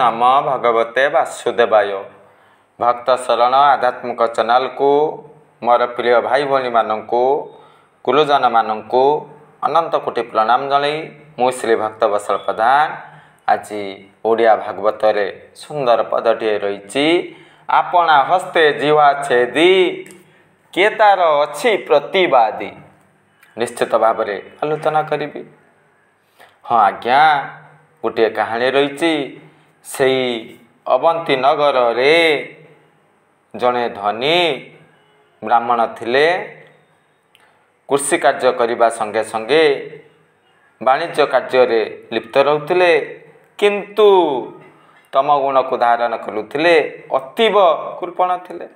नाम भगवते वासुदेवाय। भक्त शरण आध्यात्मिक चैनल को मोर प्रिय भाई भाई मानू गुरुजन मानू अनंत कोटि प्रणाम जनाई मु श्री भक्त वत्सल प्रधान आज ओडिया भागवत रे सुंदर पदटे रही आपणा हस्ते जीवा छेदी के तार अच्छी प्रतिवादी निश्चित भाव में आलोचना करी। हाँ आज्ञा गोटे कहानी रही से अवंती नगर रे जड़े धनी ब्राह्मण थिले कृषि कार्य करने संगे संगे वाणिज्य कार्य रे लिप्त रहते किंतु तम गुण को धारण करुले अतीव कृपण थिले।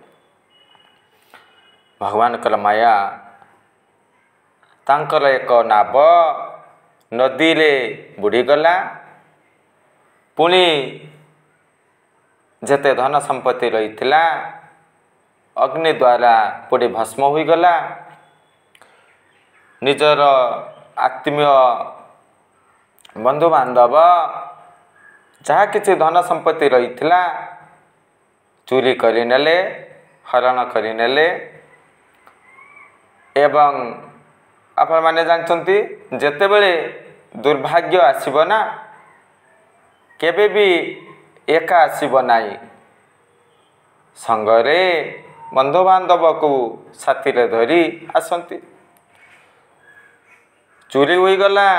भगवान कर माया तांकर एक नाव नदी रे बुड़ीगला पुणी जेते धन संपत्ति रही अग्नि द्वारा पोड़ी भस्म हो गला। निजर आत्मीय बंधु बांधव जहाँ किसी धन संपत्ति रही चोरी करिनेले हरण करिनेले एवं आपण माने जानचंती जेते बेले दुर्भाग्य आसीबो ना केबे भी एका आसीबो नाई संगरे बंधु बांधव को साथी रे धरी आसंती। चोरी होई गला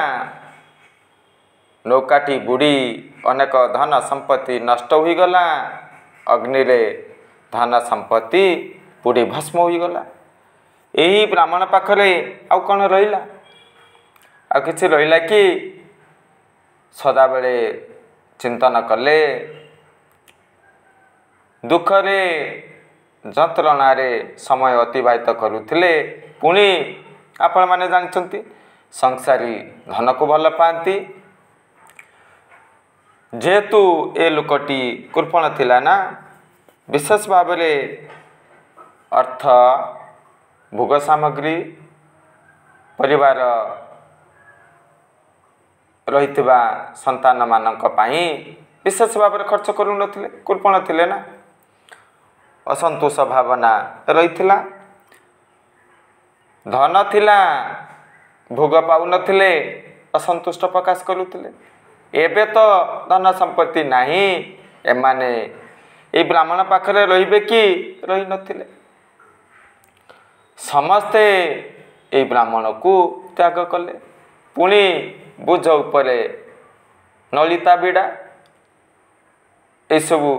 नौकाटी बुड़ी अनेक धन संपत्ति नष्ट होई गला अग्नि रे धन संपत्ति बुड़ी भस्म होई गला। यही ब्राह्मण पाखरे आउ कौन रहिला आ किछि रहिला कि सदा बेले चिंतन कले दुख रे जंत्रणा रे समय अतिबाहित करुथिले। पुणी आपण माने जानछंती संसारी धन को भल पाती जेहेतु ए लोकटी कृपण थिला ना विशेष भाव में अर्थ भोग सामग्री परिवार रहिथिबा संतान मानक पाई विशेष भाव में खर्च करू नथिले कृपण थिले ना असंतोष भावना रहिथिला धन थिला भोग पाउ नथिले असंतुष्ट प्रकाश करुथिले। एबे तो धन संपत्ति नाही एमाने ए ब्राह्मण पाखरे रहिबे कि रहि नथिले समस्ते ए ब्राह्मण को त्याग कले। पुणी बुझ उपरे नलिता बिड़ा एसबू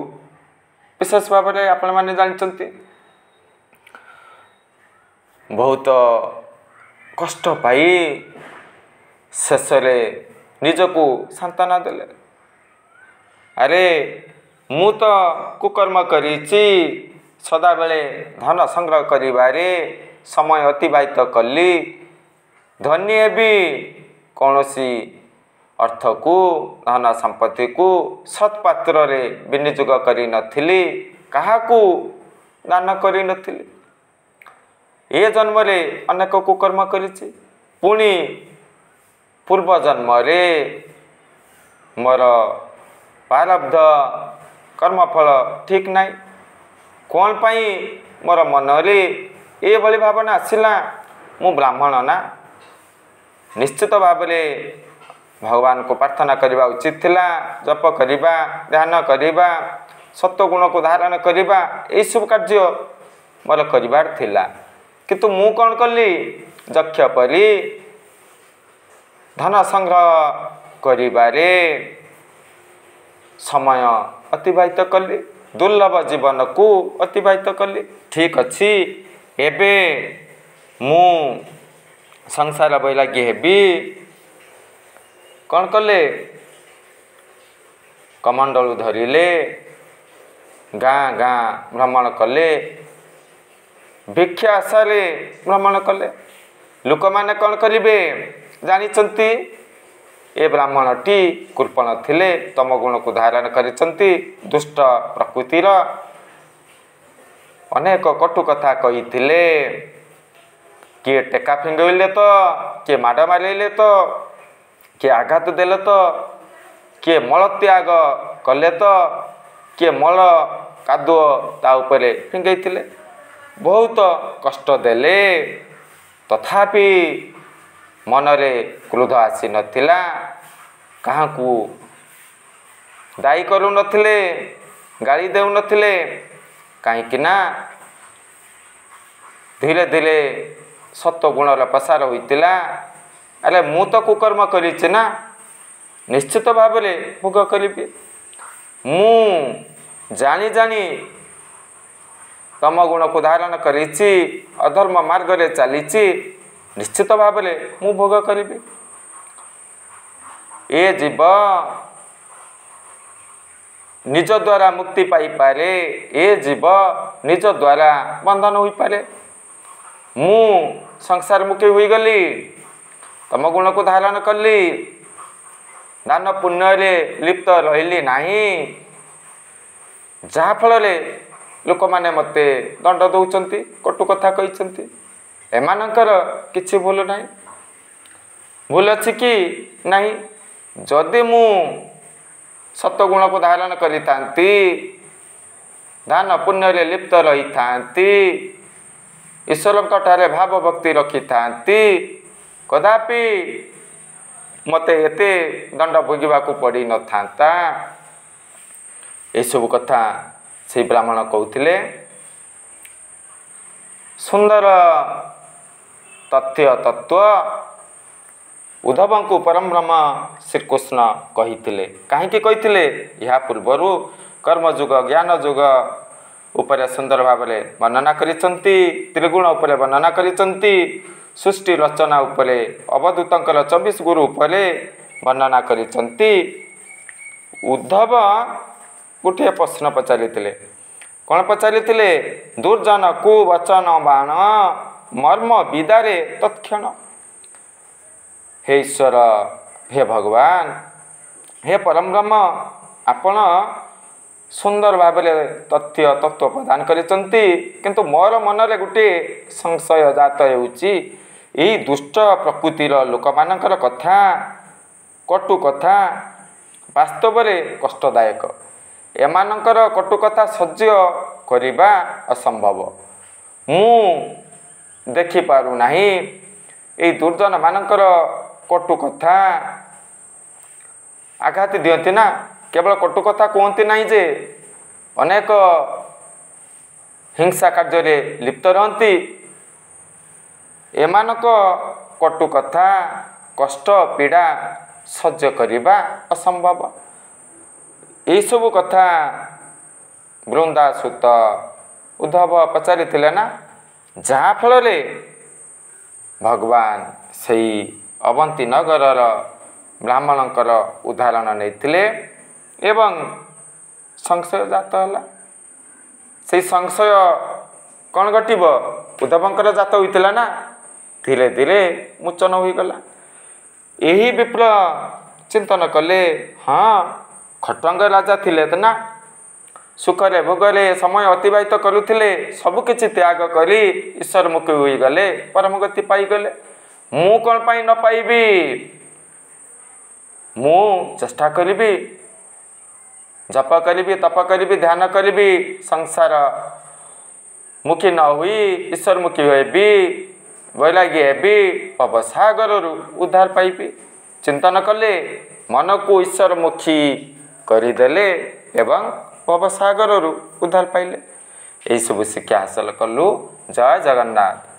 विशेष भाव में आपण माने जानचंती बहुत कष्ट पाई शेष निजको सांत्वना देले। अरे मु तो कुकर्म करिछि सदा बेले धन संग्रह करिबारे समय अतिबाहित कली धन्य भी कौनसी अर्थ को धन संपत्ति को सत्पात्र रे विनियोग करी नथिली काहाकू दान करी नथिली। ए जन्म रे अनेक कुकर्म करिछि पुणी पूर्व जन्म रे मोर प्रारब्ध कर्मफल ठीक नाई कौन पाई मोर मन रे ए भली भावना आसिला मु ब्राह्मण ना निश्चित भाव में भगवान को प्रार्थना करने उचित थिला जप करिबा ध्यान करिबा सत्व गुण को धारण करिबा ए सब कार्य मोर करिबार थिला किंतु मु कौन कली दक्ष परी धन संग्रह करिबारे समय अतिबाहित कली दुर्लभ जीवन को अतिबाहित कली। ठीक अच्छी एबे मु संसार बैरागी हेबी कौन कले कमंडलू धरिले गाँ गाँ भ्रमण कले भिक्षा आशारे भ्रमण कले लोक माने कौन करिवे जानिचंती ए ब्राह्मणटी कृपण थिले तम गुण को धारण करिसंती दुष्ट प्रकृतिर अनेक कटु कथा कहिथिले किए टेका फिंगइले तो किए माड़ मारिले तो किए आघात देले तो किए मलत्याग କଲେ ତ କିଏ ମଳ କାଦୁଅ ତା ଉପରେ ଫିଙ୍ଗେଇଥିଲେ, ବହୁତ କଷ୍ଟ ଦେଲେ, ତଥାପି ମନରେ କ୍ରୋଧ ଆସିନଥିଲା, କାହାକୁ ଦାୟୀ କରୁନଥିଲେ, ଗାଳି ଦେଉନଥିଲେ। କାହିଁକି ନା ଧୀରେ ଧୀରେ ସତ୍ୱଗୁଣର ପ୍ରସାର ହୋଇଥିଲା। ଆରେ ମୁଁ ତ କୁକର୍ମ କରିଛି ନା, ନିଶ୍ଚିତ ଭାବରେ ଭୋଗ କରିବି। ମୁଁ ଜାଣି ଜାଣି ତମ ଗୁଣକୁ ଧାରଣ କରିଛି, ଅଧର୍ମ ମାର୍ଗରେ ଚାଲିଛି, ନିଶ୍ଚିତ ଭାବରେ ମୁଁ ଭୋଗ କରିବି। ଏ ଜୀବ ନିଜ ଦ୍ୱାରା ମୁକ୍ତି ପାଇପାରେ, ଏ ଜୀବ ନିଜ ଦ୍ୱାରା ବନ୍ଧନ ହୋଇପାରେ। ମୁଁ ସଂସାରମୁଖୀ ହୋଇଗଲି, ତମ ଗୁଣକୁ ଧାରଣ କଲି, ଦାନ ପୁଣ୍ୟରେ ଲିପ୍ତ ରହିଲି ନାହିଁ, ଯାହାଫଳରେ ଲୋକମାନେ ମୋତେ ଦଣ୍ଡ ଦେଉଛନ୍ତି, କଟୁ କଥା କହିଛନ୍ତି। ଏମାନଙ୍କର କିଛି ଭୁଲ ନାହିଁ। ଭୁଲ ଅଛି କି ନାହିଁ? ଯଦି ମୁଁ ସତ୍ୱଗୁଣକୁ ଧାରଣ କରିଥାନ୍ତି, ଦାନ ପୁଣ୍ୟରେ ଲିପ୍ତ ରହିଥାନ୍ତି, ଈଶ୍ୱରଙ୍କଠାରେ ଭାବ ଭକ୍ତି ରଖିଥାନ୍ତି, କଦାପି ମୋତେ ଏତେ ଦଣ୍ଡ ଭୋଗିବାକୁ ପଡ଼ିନଥାନ୍ତା। ଏସବୁ କଥା ସେହି ବ୍ରାହ୍ମଣ କହୁଥିଲେ। ସୁନ୍ଦର ତଥ୍ୟ ଉଦ୍ଧବଙ୍କୁ ପରମବ୍ରହ୍ମ ଶ୍ରୀକୃଷ୍ଣ କହିଥିଲେ। କାହିଁକି କହିଥିଲେ? ଏହା ପୂର୍ବରୁ କର୍ମଯୁଗ, ଜ୍ଞାନ ଯୁଗ ଉପରେ ସୁନ୍ଦର ଭାବରେ ବର୍ଣ୍ଣନା କରିଛନ୍ତି, ତ୍ରିଗୁଣ ଉପରେ ବର୍ଣ୍ଣନା କରିଛନ୍ତି, ସୃଷ୍ଟି ରଚନା ଉପରେ, ଅବଧୂତଙ୍କର 24 ଗୁରୁ ଉପରେ ବର୍ଣ୍ଣନା କରିଛନ୍ତି। ଉଦ୍ଧବ ଗୋଟିଏ ପ୍ରଶ୍ନ ପଚାରିଥିଲେ। କ'ଣ ପଚାରିଥିଲେ? ଦୁର୍ଜନ କୁବଚନ ବାଣ ମର୍ମ ବିଦାରେ ତତ୍କ୍ଷଣ। ହେ ଈଶ୍ୱର, ହେ ଭଗବାନ, ହେ ପରମବ୍ରହ୍ମ, ଆପଣ ସୁନ୍ଦର ଭାବରେ ତତ୍ତ୍ୱ ପ୍ରଦାନ କରିଛନ୍ତି, କିନ୍ତୁ ମୋର ମନରେ ଗୋଟିଏ ସଂଶୟ ଜାତ ହେଉଛି। ଏହି ଦୁଷ୍ଟ ପ୍ରକୃତିର ଲୋକମାନଙ୍କର କଥା, କଟୁ କଥା ବାସ୍ତବରେ କଷ୍ଟଦାୟକ। ଏମାନଙ୍କର କଟୁ କଥା ସହ୍ୟ କରିବା ଅସମ୍ଭବ। ମୁଁ ଦେଖିପାରୁନାହିଁ। ଏହି ଦୁର୍ଜନମାନଙ୍କର କଟୁ କଥା ଆଘାତ ଦିଅନ୍ତି ନା, କେବଳ କଟୁ କଥା କୁହନ୍ତି ନାହିଁ ଯେ ଅନେକ ହିଂସା କାର୍ଯ୍ୟରେ ଲିପ୍ତ ରହନ୍ତି। ଏମାନଙ୍କ କଟୁ କଥା, କଷ୍ଟ ପୀଡ଼ା ସହ୍ୟ କରିବା ଅସମ୍ଭବ। ଏହିସବୁ କଥା ବୃନ୍ଦାସୁତ ଉଦ୍ଧବ ପଚାରିଥିଲେ ନା, ଯାହାଫଳରେ ଭଗବାନ ସେହି ଅବନ୍ତୀ ନଗରର ବ୍ରାହ୍ମଣଙ୍କର ଉଦାହରଣ ନେଇଥିଲେ ଏବଂ ସଂଶୟ ଜାତ ହେଲା। ସେହି ସଂଶୟ କ'ଣ ଘଟିବ? ଉଦ୍ଧବଙ୍କର ଜାତ ହୋଇଥିଲା ନା, ଧୀରେ ଧୀରେ ମୋଚନ ହୋଇଗଲା। ଏହି ବିପ୍ର ଚିନ୍ତନ କଲେ, ହଁ, ଖଟ୍ୱାଙ୍ଗ ରାଜା ଥିଲେ ନା, ସୁଖରେ ଭୋଗରେ ସମୟ ଅତିବାହିତ କରୁଥିଲେ, ସବୁକିଛି ତ୍ୟାଗ କରି ଈଶ୍ୱରମୁଖୀ ହୋଇଗଲେ, ପରମଗତି ପାଇଗଲେ। ମୁଁ କ'ଣ ପାଇଁ ନ ପାଇବି? ମୁଁ ଚେଷ୍ଟା କରିବି, ଜପ କରିବି, ତପ କରିବି, ଧ୍ୟାନ କରିବି, ସଂସାର ମୁଖୀ ନ ହୋଇ ଈଶ୍ୱରମୁଖୀ ହେବି, ବୈରାଗୀ ହେବି, ଭବସାଗରରୁ ଉଦ୍ଧାର ପାଇବି। ଚିନ୍ତନ କଲେ, ମନକୁ ଈଶ୍ୱରମୁଖୀ କରିଦେଲେ ଏବଂ ଭବସାଗରରୁ ଉଦ୍ଧାର ପାଇଲେ। ଏହିସବୁ ଶିକ୍ଷା ହାସଲ କଲୁ। ଜୟ ଜଗନ୍ନାଥ।